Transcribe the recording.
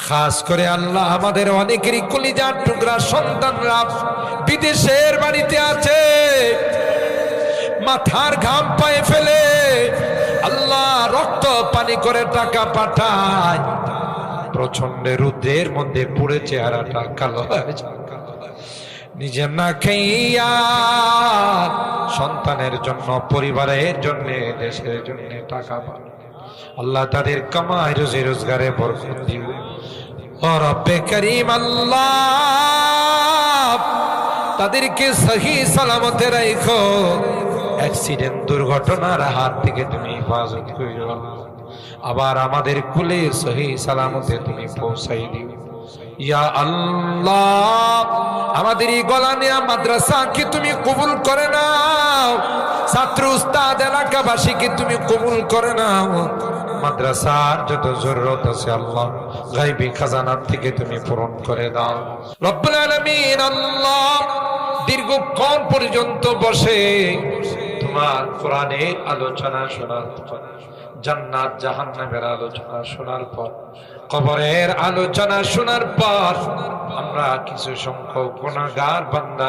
খাস করে আল্লাহ আমাদের অনেকেরই কলিজার টুকরা সন্তানরা বিদেশের বাড়িতে আছে, মাথার ঘাম পায়ে ফেলে আল্লাহ রক্ত পানি করে টাকা পাঠায়, প্রচন্ড রুদ্রের মধ্যে পুড়ে চেহারাটা কালো হয়ে যায়, নিজের না খাইয়া সন্তানের জন্য, পরিবারের জন্য, দেশের জন্য টাকা পান। আল্লাহ তাদের কামাই রুজি রোজগারে বরকত দিও। ও রব্বে করিম আল্লাহ তাদেরকে সহি সালামতে রাখো, অ্যাক্সিডেন্ট দুর্ঘটনার হাত থেকে তুমি হেফাজত করিও। আবার আমাদের কুলে সহি সালামতে তুমি পৌঁছাই দিও ইয়া আল্লাহ। আমাদের এই গলানিয়া মাদ্রাসাকে তুমি কবুল করে নাও, ছাত্র উস্তাদ এলাকাবাসীকে তুমি কবুল করে নাও। মাদ্রাসার যত জরুরত আছে আল্লাহ গায়বী খাজানার থেকে তুমি পূরণ করে দাও রব্বুল আলামিন। আল্লাহ দীর্ঘক্ষণ পর্যন্ত বসে তোমার কোরআনের আলোচনা শোনার পর, জান্নাত জাহান্নামের আলোচনা শোনার পর, কবরের আলোচনা শোনার পর আমরা কিছু সংখ্যক গুনাহগার বান্দা